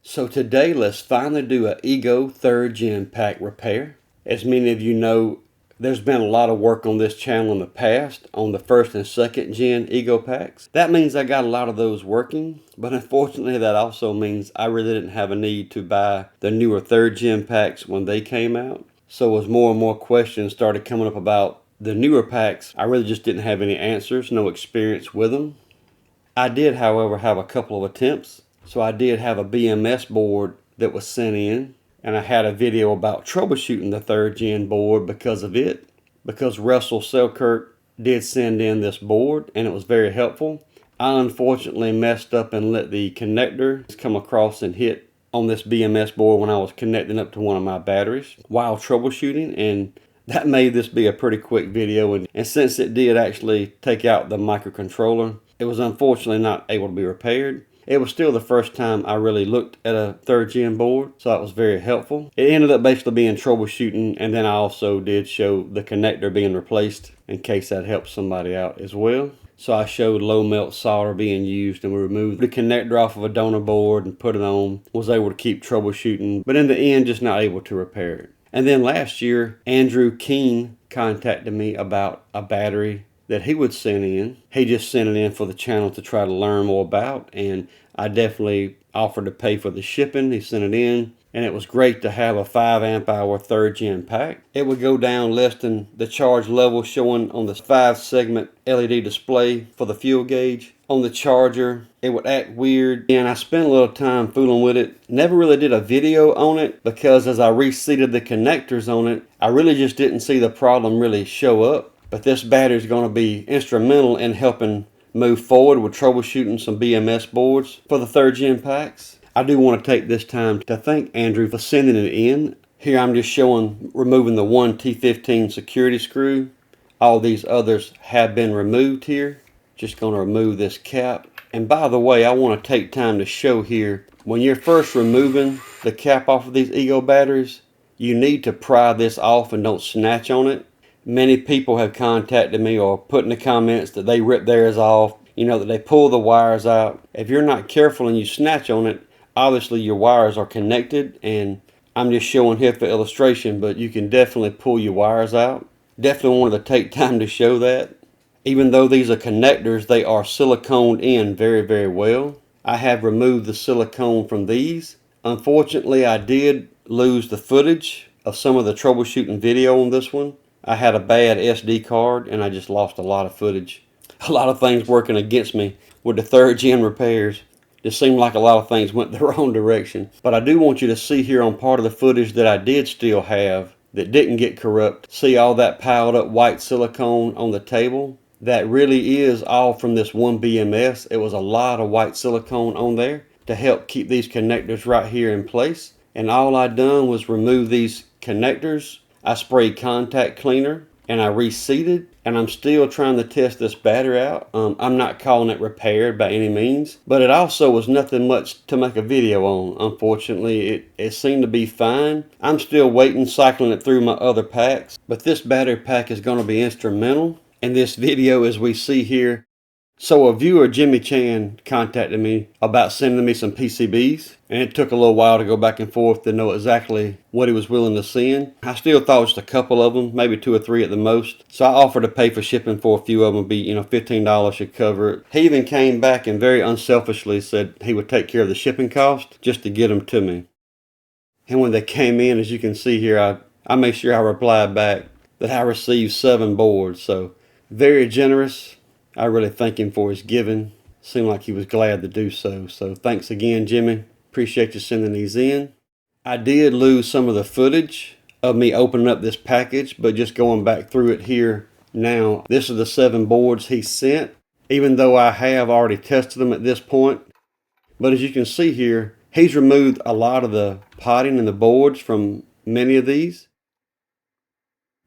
So today let's finally do a Ego 3rd Gen pack repair. As many of you know, there's been a lot of work on this channel in the past on the 1st and 2nd Gen Ego packs. That means I got a lot of those working, but unfortunately that also means I really didn't have a need to buy the newer 3rd Gen packs when they came out. So as more and more questions started coming up about the newer packs, I really just didn't have any answers, no experience with them. I did, however, have a couple of attempts. So I did have a BMS board that was sent in, and I had a video about troubleshooting the 3rd Gen board because of it. Because Russell Selkirk did send in this board, and it was very helpful. I unfortunately messed up and let the connector come across and hit on this BMS board when I was connecting up to one of my batteries while troubleshooting, and that made this be a pretty quick video. And since it did actually take out the microcontroller, it was unfortunately not able to be repaired. It was still the first time I really looked at a 3rd Gen board, so that was very helpful. It ended up basically being troubleshooting, and then I also did show the connector being replaced in case that helps somebody out as well. So I showed low melt solder being used, and we removed the connector off of a donor board and put it on. Was able to keep troubleshooting, but in the end just not able to repair it. And then last year, Andrew Keene contacted me about a battery that he would send in. He just sent it in for the channel to try to learn more about, and I definitely offered to pay for the shipping. He sent it in, and it was great to have a 5 amp hour 3rd Gen pack. It would go down less than the charge level showing on the 5 segment LED display for the fuel gauge. On the charger, it would act weird, and I spent a little time fooling with it. Never really did a video on it because as I reseated the connectors on it, I really just didn't see the problem really show up. But this battery is going to be instrumental in helping move forward with troubleshooting some BMS boards for the 3rd Gen packs. I do want to take this time to thank Andrew for sending it in. Here I'm just showing removing the one T15 security screw. All these others have been removed here. Just going to remove this cap. And by the way, I want to take time to show here, when you're first removing the cap off of these Ego batteries, you need to pry this off and don't snatch on it. Many people have contacted me or put in the comments that they rip theirs off, that they pull the wires out. If you're not careful and you snatch on it, obviously your wires are connected, and I'm just showing here for illustration, but you can definitely pull your wires out. Definitely wanted to take time to show that. Even though these are connectors, they are siliconed in very, very well. I have removed the silicone from these. Unfortunately, I did lose the footage of some of the troubleshooting video on this one. I had a bad SD card and I just lost a lot of footage. A lot of things working against me with the 3rd Gen repairs. It seemed like a lot of things went the wrong direction. But I do want you to see here on part of the footage that I did still have that didn't get corrupt. See all that piled up white silicone on the table? That really is all from this one BMS. It was a lot of white silicone on there to help keep these connectors right here in place. And all I done was remove these connectors. I sprayed contact cleaner and I reseated, and I'm still trying to test this battery out. I'm not calling it repaired by any means, but it also was nothing much to make a video on. Unfortunately, it seemed to be fine. I'm still waiting, cycling it through my other packs, but this battery pack is going to be instrumental in this video, as we see here. So a viewer, Jimmy Chan, contacted me about sending me some PCBs, and it took a little while to go back and forth to know exactly what he was willing to send. I still thought just a couple of them, maybe 2 or 3 at the most. So I offered to pay for shipping for a few of them. $15 should cover it. He even came back and very unselfishly said he would take care of the shipping cost just to get them to me. And when they came in, as you can see here, I made sure I replied back that I received 7 boards. So very generous. I really thank him for his giving. Seemed like he was glad to do so. So thanks again, Jimmy. Appreciate you sending these in. I did lose some of the footage of me opening up this package, but just going back through it here now. This is the 7 boards he sent, even though I have already tested them at this point. But as you can see here, he's removed a lot of the potting and the boards from many of these.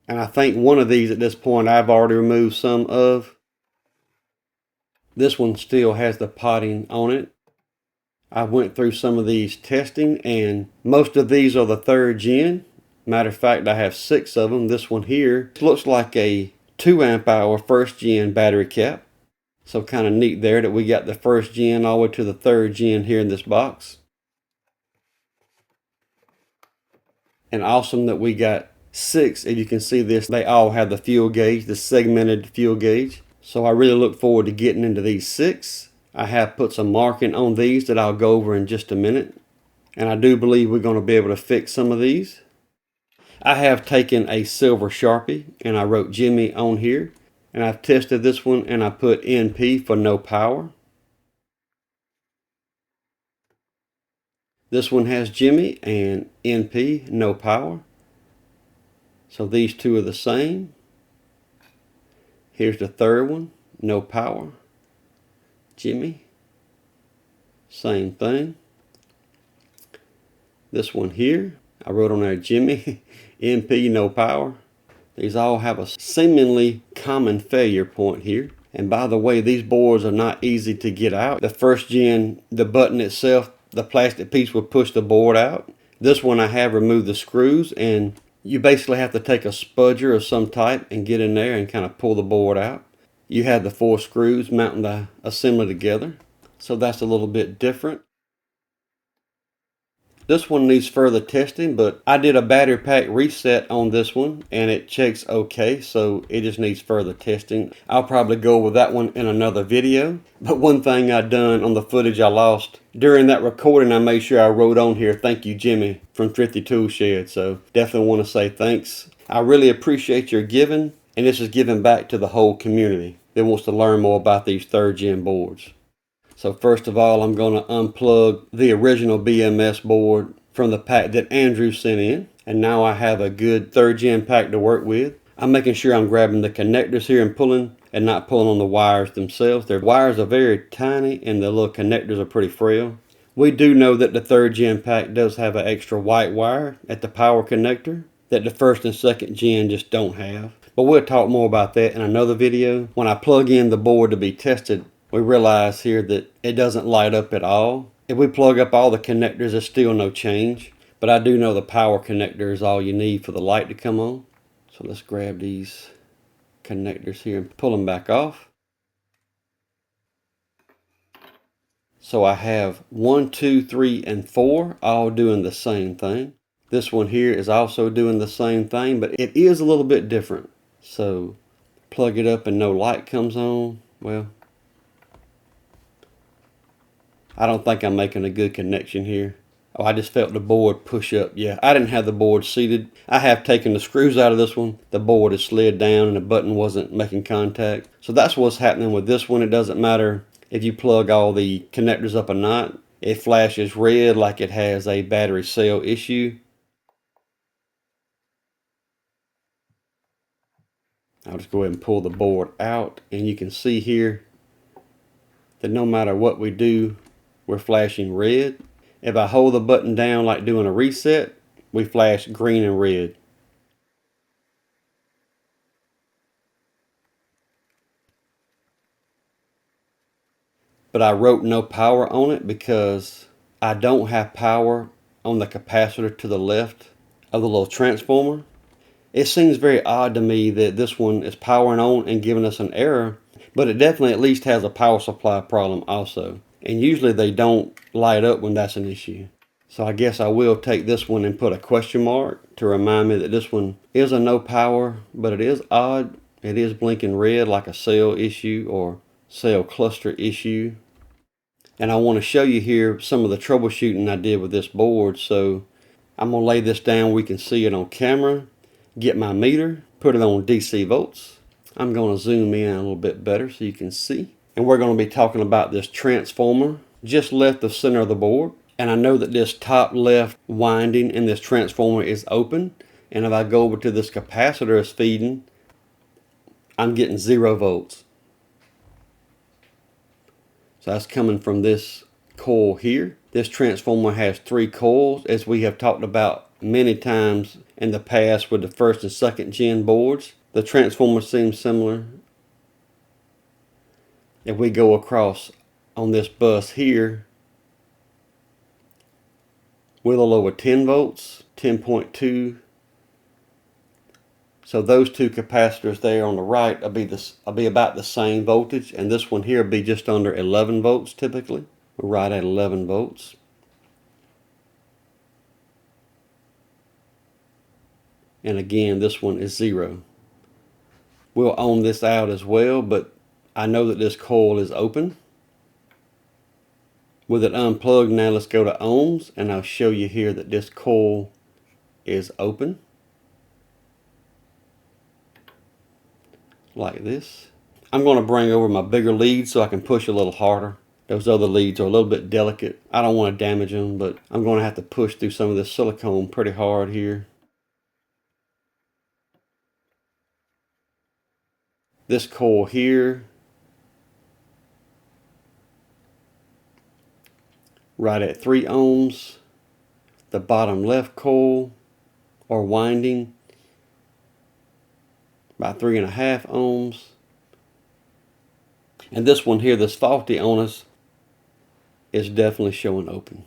And I think one of these at this point I've already removed some of. This one still has the potting on it. I went through some of these testing, and most of these are the 3rd Gen. Matter of fact, I have 6 of them. This one here looks like a 2 amp hour 1st Gen battery cap. So kind of neat there that we got the 1st Gen all the way to the 3rd Gen here in this box. And awesome that we got 6. If you can see this, they all have the fuel gauge, the segmented fuel gauge. So I really look forward to getting into these 6. I have put some marking on these that I'll go over in just a minute. And I do believe we're going to be able to fix some of these. I have taken a silver Sharpie and I wrote Jimmy on here. And I've tested this one and I put NP for no power. This one has Jimmy and NP, no power. So these two are the same. Here's the third one, no power. Jimmy, same thing. This one here, I wrote on there Jimmy, NP, no power. These all have a seemingly common failure point here. And by the way, these boards are not easy to get out. The first gen, the button itself, the plastic piece will push the board out. This one I have removed the screws, and you basically have to take a spudger of some type and get in there and kind of pull the board out. You have the 4 screws mounting the assembly together. So that's a little bit different. This one needs further testing, but I did a battery pack reset on this one and it checks okay, so it just needs further testing. I'll probably go over that one in another video. But one thing I done on the footage I lost, during that recording I made sure I wrote on here, thank you Jimmy from Thrifty Tool Shed, so definitely want to say thanks. I really appreciate your giving, and this is giving back to the whole community that wants to learn more about these 3rd gen boards. So first of all, I'm going to unplug the original BMS board from the pack that Andrew sent in. And now I have a good 3rd gen pack to work with. I'm making sure I'm grabbing the connectors here and pulling, and not pulling on the wires themselves. Their wires are very tiny and the little connectors are pretty frail. We do know that the 3rd gen pack does have an extra white wire at the power connector that the 1st and 2nd gen just don't have. But we'll talk more about that in another video. When I plug in the board to be tested, we realize here that it doesn't light up at all. If we plug up all the connectors, there's still no change. But I do know the power connector is all you need for the light to come on. So let's grab these connectors here and pull them back off. So I have 1, 2, 3, and 4 all doing the same thing. This one here is also doing the same thing, but it is a little bit different. So plug it up and no light comes on. Well, I don't think I'm making a good connection here. Oh, I just felt the board push up. Yeah, I didn't have the board seated. I have taken the screws out of this one. The board has slid down and the button wasn't making contact. So that's what's happening with this one. It doesn't matter if you plug all the connectors up or not. It flashes red like it has a battery cell issue. I'll just go ahead and pull the board out, and you can see here that no matter what we do, we're flashing red. If I hold the button down like doing a reset, we flash green and red. But I wrote no power on it because I don't have power on the capacitor to the left of the little transformer. It seems very odd to me that this one is powering on and giving us an error, but it definitely at least has a power supply problem also. And usually they don't light up when that's an issue. So I guess I will take this one and put a question mark to remind me that this one is a no power, but it is odd. It is blinking red like a cell issue or cell cluster issue. And I want to show you here some of the troubleshooting I did with this board. So I'm going to lay this down where we can see it on camera. Get my meter, put it on DC volts. I'm going to zoom in a little bit better so you can see. And we're going to be talking about this transformer just left the center of the board. And I know that this top left winding in this transformer is open. And if I go over to this capacitor is feeding, I'm getting 0 volts. So that's coming from this coil here. This transformer has 3 coils, as we have talked about many times in the past with the 1st and 2nd gen boards. The transformer seems similar. If we go across on this bus here, we're a little over 10 volts, 10.2. So those 2 capacitors there on the right will be about the same voltage, and this one here will be just under 11 volts typically. We're right at 11 volts. And again, this one is 0. We'll ohm this out as well, but I know that this coil is open. With it unplugged, now let's go to ohms, and I'll show you here that this coil is open. Like this. I'm going to bring over my bigger leads so I can push a little harder. Those other leads are a little bit delicate. I don't want to damage them, but I'm going to have to push through some of this silicone pretty hard here. This coil here, right at 3 ohms. The bottom left coil or winding, about 3.5 ohms. And this one here, this faulty on us, is definitely showing open.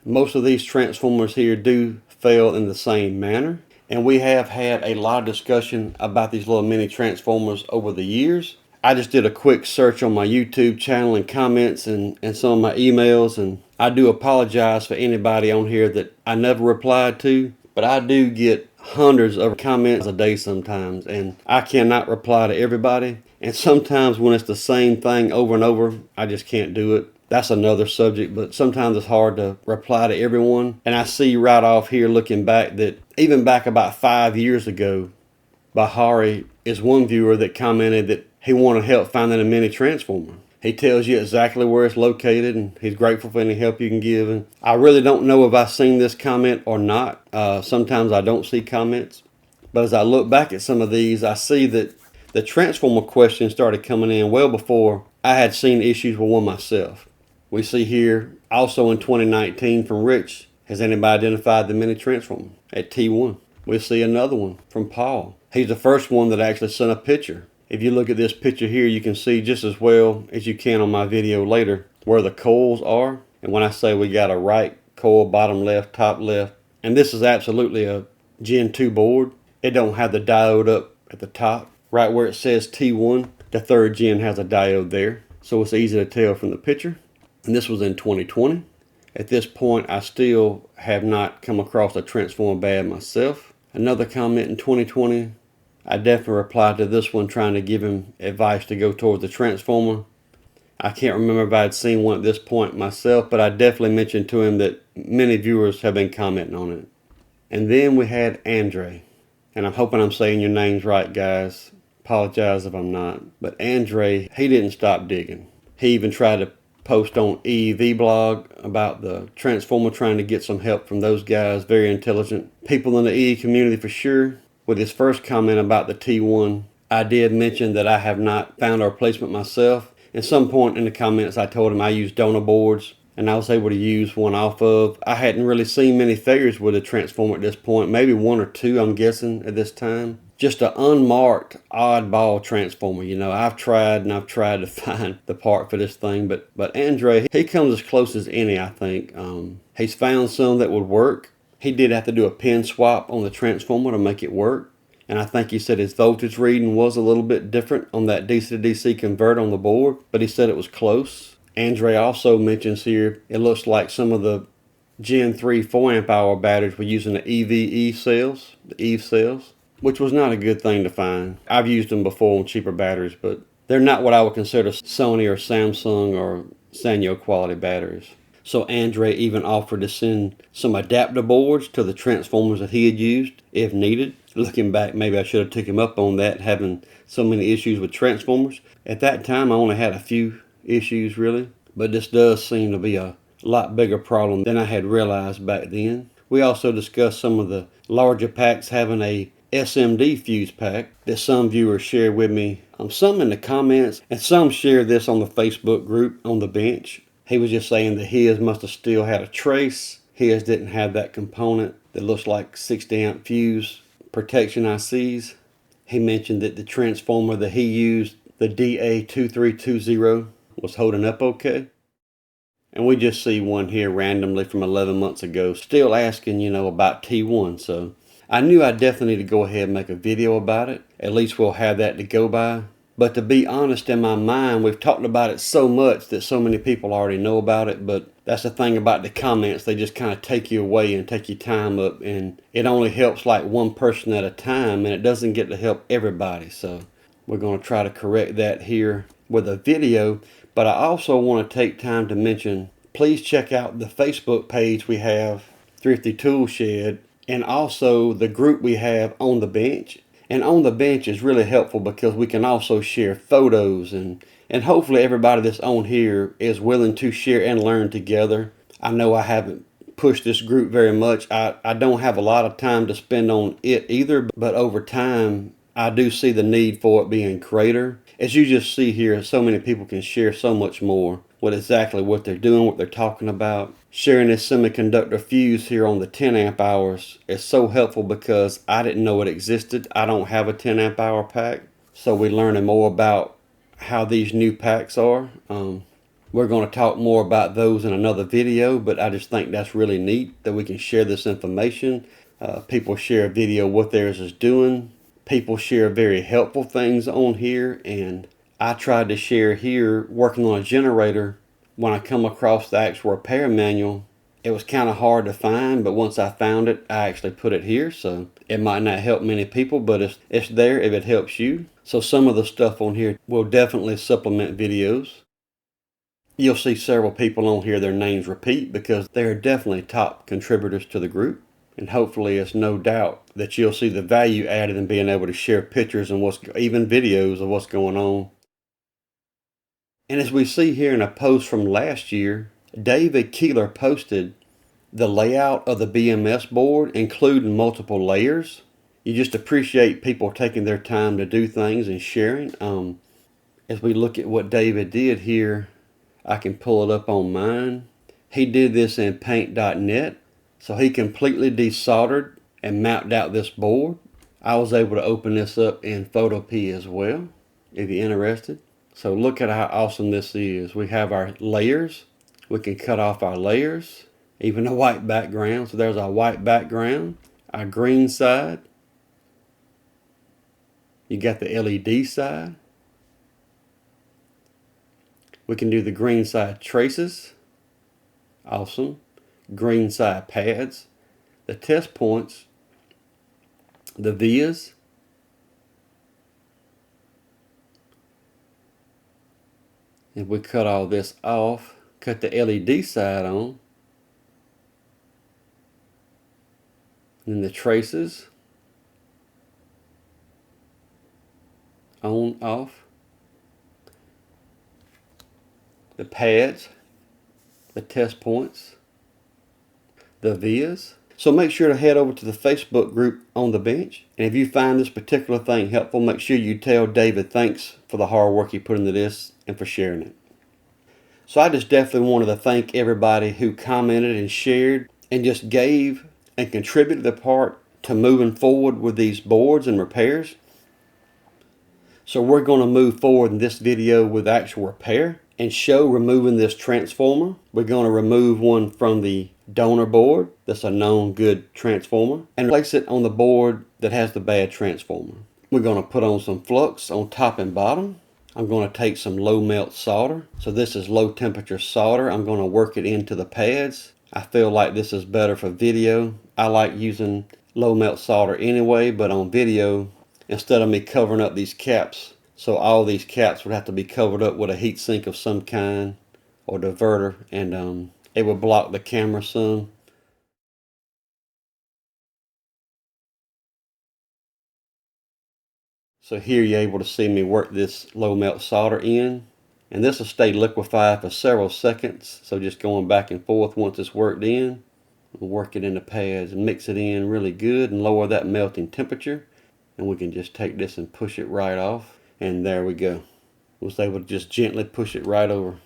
Most of these transformers here do fail in the same manner. And we have had a lot of discussion about these little mini transformers over the years. I just did a quick search on my YouTube channel and comments and some of my emails, and I do apologize for anybody on here that I never replied to, but I do get hundreds of comments a day sometimes, and I cannot reply to everybody. And sometimes when it's the same thing over and over, I just can't do it. That's another subject, but sometimes it's hard to reply to everyone. And I see right off here looking back that even back about 5 years ago, Bahari is one viewer that commented that he wanted help finding a mini transformer. He tells you exactly where it's located, and he's grateful for any help you can give. And I really don't know if I've seen this comment or not. Sometimes I don't see comments. But as I look back at some of these, I see that the transformer questions started coming in well before I had seen issues with one myself. We see here also in 2019 from Rich, has anybody identified the mini transformer at T1? We see another one from Paul. He's the first one that actually sent a picture. If you look at this picture here, you can see just as well as you can on my video later where the coils are. And when I say we got a right coil, bottom left, top left, and this is absolutely a Gen 2 board. It don't have the diode up at the top. Right where it says T1, the 3rd gen has a diode there. So it's easy to tell from the picture. And this was in 2020. At this point, I still have not come across a transformer bad myself. Another comment in 2020. I definitely replied to this one trying to give him advice to go towards the transformer. I can't remember if I had seen one at this point myself, but I definitely mentioned to him that many viewers have been commenting on it. And then we had Andrey. And I'm hoping I'm saying your names right, guys. Apologize if I'm not. But Andrey, he didn't stop digging. He even tried to post on EEV blog about the transformer, trying to get some help from those guys. Very intelligent people in the EE community for sure. With his first comment about the T1, I did mention that I have not found a replacement myself. At some point in the comments, I told him I use donor boards, and I was able to use one off of. I hadn't really seen many failures with a transformer at this point, maybe 1 or 2, I'm guessing, at this time. Just an unmarked, oddball transformer. You know, I've tried to find the part for this thing, but Andrey, he comes as close as any, I think. He's found some that would work. He did have to do a pin swap on the transformer to make it work. And I think he said his voltage reading was a little bit different on that DC to DC converter on the board, but he said it was close. Andrey also mentions here, it looks like some of the Gen 3 4 amp hour batteries were using the EVE cells, the EVE cells, which was not a good thing to find. I've used them before on cheaper batteries, but they're not what I would consider Sony or Samsung or Sanyo quality batteries. So Andrey even offered to send some adapter boards to the transformers that he had used if needed. Looking back, maybe I should have took him up on that, having so many issues with transformers. At that time, I only had a few issues really, but this does seem to be a lot bigger problem than I had realized back then. We also discussed some of the larger packs having a SMD fuse pack that some viewers shared with me. Some in the comments, and some shared this on the Facebook group on the bench. He was just saying that his must have still had a trace. His didn't have that component that looks like 60 amp fuse protection ICs. He mentioned that the transformer that he used, the DA2320, was holding up okay. And we just see one here randomly from 11 months ago, still asking, about T1. So I knew I definitely need to go ahead and make a video about it. At least we'll have that to go by. But to be honest, in my mind, we've talked about it so much that so many people already know about it. But that's the thing about the comments. They just kind of take you away and take your time up. And it only helps like one person at a time. And it doesn't get to help everybody. So we're going to try to correct that here with a video. But I also want to take time to mention, please check out the Facebook page we have, Thrifty Tool Shed. And also the group we have on the bench. And on the bench is really helpful because we can also share photos and hopefully everybody that's on here is willing to share and learn together. I know I haven't pushed this group very much. I don't have a lot of time to spend on it either, but over time I do see the need for it being greater. As you just see here, so many people can share so much more with exactly what they're doing, what they're talking about. Sharing this semiconductor fuse here on the 10 amp hours is so helpful because I didn't know it existed. I don't have a 10 amp hour pack. So we're learning more about how these new packs are. We're going to talk more about those in another video, but I just think that's really neat that we can share this information. People share a video what theirs is doing. People share very helpful things on here, and I tried to share here working on a generator. When I come across the actual repair manual, it was kind of hard to find, but once I found it, I actually put it here. So it might not help many people, but it's there if it helps you. So some of the stuff on here will definitely supplement videos. You'll see several people on here, their names repeat because they are definitely top contributors to the group. And hopefully it's no doubt that you'll see the value added in being able to share pictures and even videos of what's going on. And as we see here in a post from last year, David Keeler posted the layout of the BMS board, including multiple layers. You just appreciate people taking their time to do things and sharing. As we look at what David did here, I can pull it up on mine. He did this in paint.net. So he completely desoldered and mapped out this board. I was able to open this up in Photopea as well, if you're interested. So look at how awesome this is. We have our layers. We can cut off our layers, even a white background. So there's our white background, our green side. You got the LED side. We can do the green side traces. Awesome. Green side pads. The test points. The vias. If we cut all this off, cut the LED side on, and then the traces, on, off, the pads, the test points, the vias. So make sure to head over to the Facebook group on the bench. And if you find this particular thing helpful, make sure you tell David thanks for the hard work he put into this and for sharing it. So I just definitely wanted to thank everybody who commented and shared and just gave and contributed their part to moving forward with these boards and repairs. So we're going to move forward in this video with actual repair and show removing this transformer. We're going to remove one from the donor board that's a known good transformer and place it on the board that has the bad transformer. We're going to put on some flux on top and bottom. I'm going to take some low melt solder. So this is low temperature solder. I'm going to work it into the pads. I feel like this is better for video. I like using low melt solder anyway, but on video, instead of me covering up these caps, so all these caps would have to be covered up with a heat sink of some kind or diverter, and it would block the camera some. So here you're able to see me work this low melt solder in, and this will stay liquefied for several seconds. So just going back and forth once it's worked in, we'll work it in the pads and mix it in really good and lower that melting temperature. And we can just take this and push it right off. And there we go. Was able to just gently push it right over.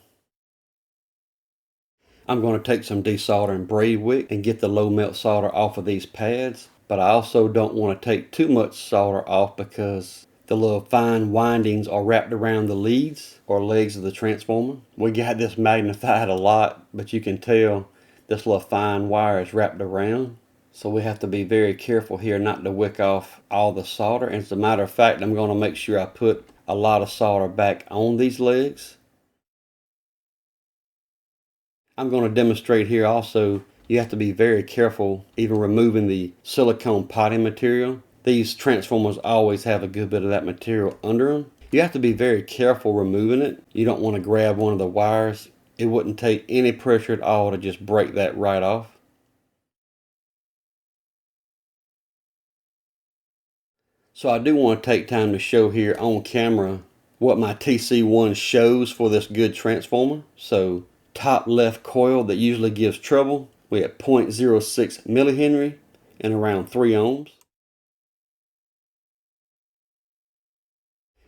I'm going to take some desoldering braid wick and get the low melt solder off of these pads. But I also don't want to take too much solder off because the little fine windings are wrapped around the leads or legs of the transformer. We got this magnified a lot, but you can tell this little fine wire is wrapped around. So we have to be very careful here not to wick off all the solder. And as a matter of fact, I'm going to make sure I put a lot of solder back on these legs. I'm going to demonstrate here also, you have to be very careful even removing the silicone potting material. These transformers always have a good bit of that material under them. You have to be very careful removing it. You don't want to grab one of the wires. It wouldn't take any pressure at all to just break that right off. So I do want to take time to show here on camera what my TC1 shows for this good transformer. So top left coil that usually gives trouble, we at 0.06 millihenry and around 3 ohms.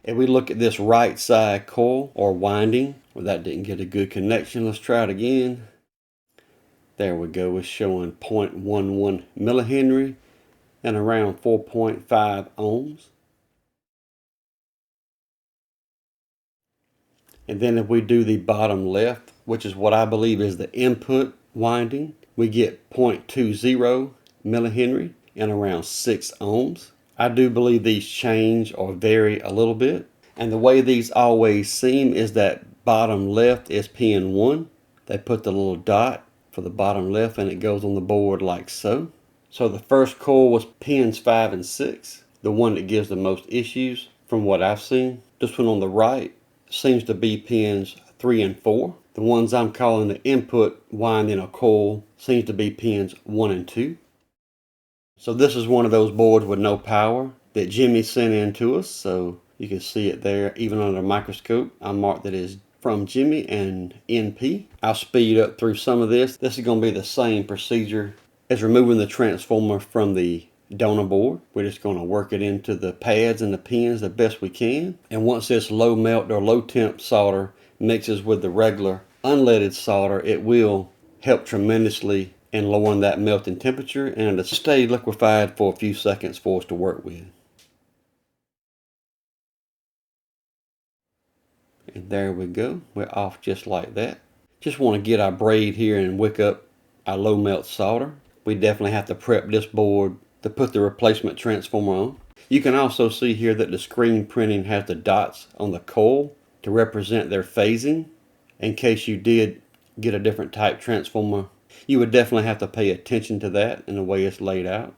If we look at this right side coil or winding, well, that didn't get a good connection. Let's try it again. There we go. It's showing 0.11 millihenry and around 4.5 ohms. And then if we do the bottom left, which is what I believe is the input winding, we get 0.20 millihenry and around 6 ohms. I do believe these change or vary a little bit. And the way these always seem is that bottom left is pin 1. They put the little dot for the bottom left and it goes on the board like so. So the first coil was pins 5 and 6, the one that gives the most issues from what I've seen. This one on the right seems to be pins 3 and 4. The ones I'm calling the input winding a coil seems to be pins 1 and 2. So this is one of those boards with no power that Jimmy sent in to us. So you can see it there even under a microscope. I marked that as from Jimmy and NP. I'll speed up through some of this. This is going to be the same procedure as removing the transformer from the donor board. We're just going to work it into the pads and the pins the best we can. And once this low melt or low temp solder mixes with the regular unleaded solder, it will help tremendously in lowering that melting temperature and it'll stay liquefied for a few seconds for us to work with. And there we go. We're off just like that. Just want to get our braid here and wick up our low melt solder. We definitely have to prep this board to put the replacement transformer on. You can also see here that the screen printing has the dots on the coil to represent their phasing. In case you did get a different type transformer, you would definitely have to pay attention to that in the way it's laid out.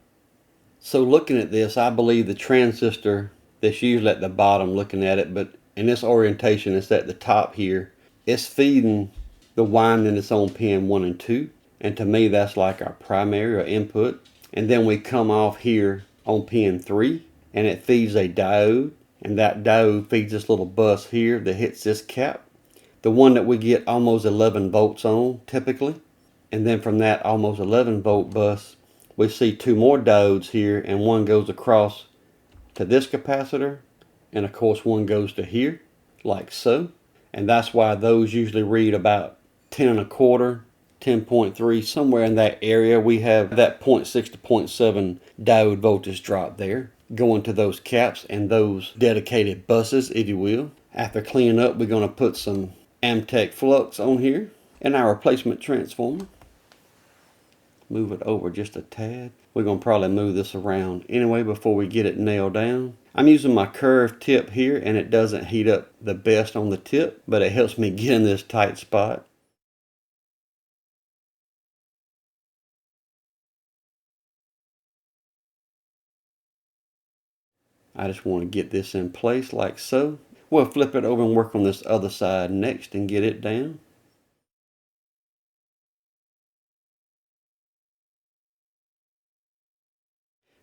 So looking at this, I believe the transistor that's usually at the bottom looking at it, but in this orientation it's at the top here, it's feeding the winding that's on pin 1 and 2. And to me that's like our primary or input. And then we come off here on pin 3 and it feeds a diode. And that diode feeds this little bus here that hits this cap. The one that we get almost 11 volts on typically. And then from that almost 11 volt bus, we see 2 more diodes here and one goes across to this capacitor. And of course one goes to here like so. And that's why those usually read about 10 and a quarter, 10.3, somewhere in that area. We have that 0.6 to 0.7 diode voltage drop there going to those caps and those dedicated buses, if you will. After cleaning up, we're going to put some Amtech flux on here and our replacement transformer. Move it over just a tad. We're going to probably move this around anyway before we get it nailed down. I'm using my curved tip here and it doesn't heat up the best on the tip, but it helps me get in this tight spot. I just want to get this in place like so. We'll flip it over and work on this other side next and get it down.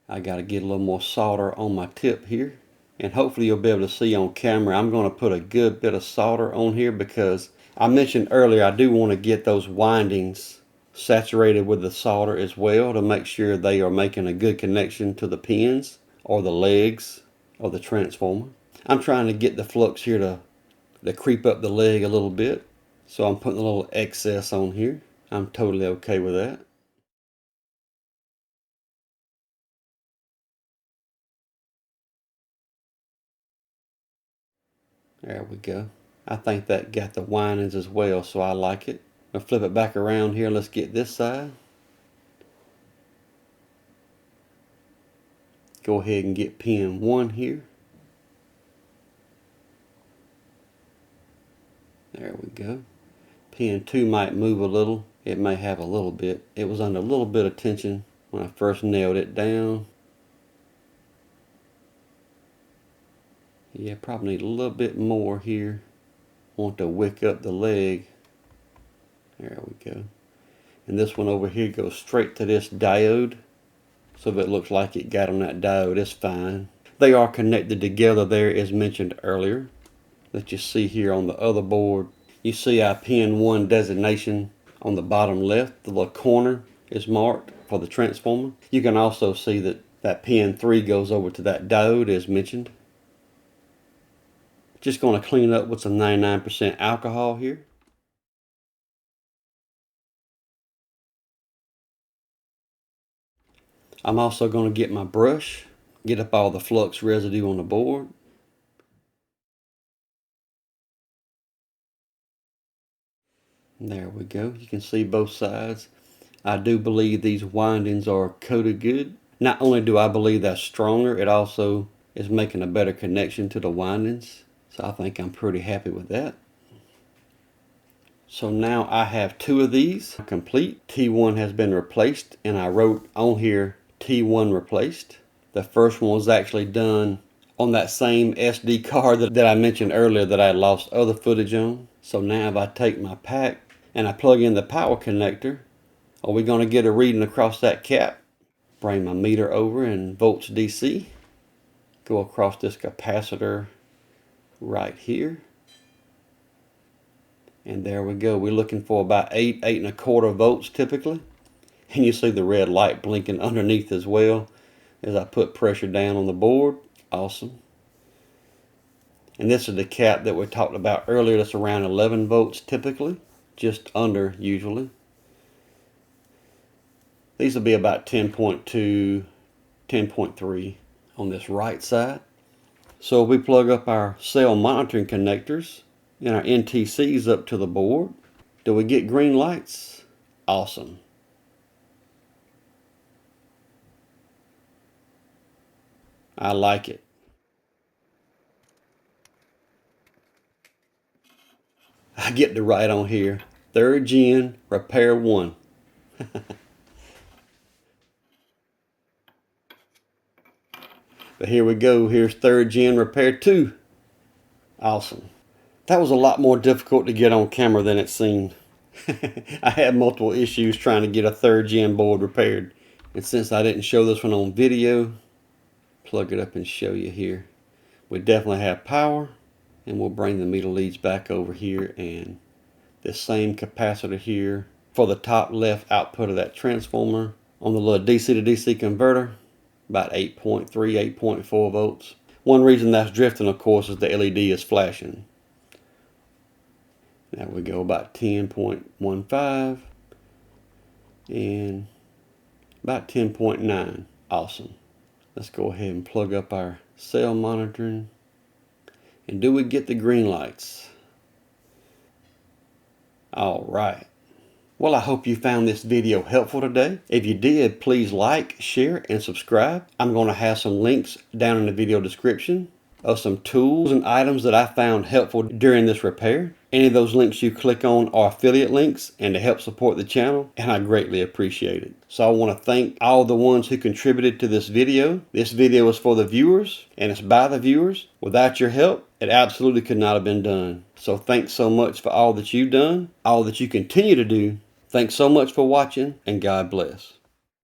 I got to get a little more solder on my tip here. And hopefully you'll be able to see on camera, I'm going to put a good bit of solder on here because I mentioned earlier I do want to get those windings saturated with the solder as well to make sure they are making a good connection to the pins or the legs of the transformer. I'm trying to get the flux here to creep up the leg a little bit. So I'm putting a little excess on here. I'm totally okay with that. There we go. I think that got the windings as well, so I like it. I'll flip it back around here. Let's get this side. Go ahead and get pin 1 here. go. Pin 2 might move a little. It may have a little bit. It was under a little bit of tension when I first nailed it down. Yeah, probably need a little bit more here. Want to wick up the leg. There we go. And this one over here goes straight to this diode. So if it looks like it got on that diode, it's fine. They are connected together there as mentioned earlier. That you see here on the other board. You see our pin 1 designation on the bottom left. The little corner is marked for the transformer. You can also see that pin 3 goes over to that diode as mentioned. Just going to clean it up with some 99% alcohol here. I'm also going to get my brush, get up all the flux residue on the board. There we go. You can see both sides. I do believe these windings are coated good. Not only do I believe that's stronger, it also is making a better connection to the windings. So I think I'm pretty happy with that. So now I have 2 of these complete. T1 has been replaced, and I wrote on here T1 replaced. The first one was actually done on that same SD card that I mentioned earlier that I lost other footage on. So now if I take my pack and I plug in the power connector, are we going to get a reading across that cap? Bring my meter over in volts DC. Go across this capacitor right here. And there we go. We're looking for about 8 1/4 volts typically. And you see the red light blinking underneath as well as I put pressure down on the board. Awesome. And this is the cap that we talked about earlier. That's around 11 volts typically. Just under usually. These will be about 10.2, 10.3 on this right side. So we plug up our cell monitoring connectors and our NTCs up to the board. Do we get green lights? Awesome. I like it. I get to write on here, 3rd Gen Repair 1. But here we go. Here's 3rd Gen Repair 2. Awesome. That was a lot more difficult to get on camera than it seemed. I had multiple issues trying to get a 3rd Gen board repaired. And since I didn't show this one on video, plug it up and show you here. We definitely have power. And we'll bring the meter leads back over here, and this same capacitor here for the top left output of that transformer on the little DC to DC converter, about 8.3, 8.4 volts. One reason that's drifting, of course, is the LED is flashing. There we go, about 10.15 and about 10.9. Awesome. Let's go ahead and plug up our cell monitoring. And do we get the green lights? All right. Well, I hope you found this video helpful today. If you did, please like, share, and subscribe. I'm going to have some links down in the video description of some tools and items that I found helpful during this repair. Any of those links you click on are affiliate links and to help support the channel, and I greatly appreciate it. So I want to thank all the ones who contributed to this video. This video is for the viewers, and it's by the viewers. Without your help, it absolutely could not have been done. So thanks so much for all that you've done, all that you continue to do. Thanks so much for watching, and God bless.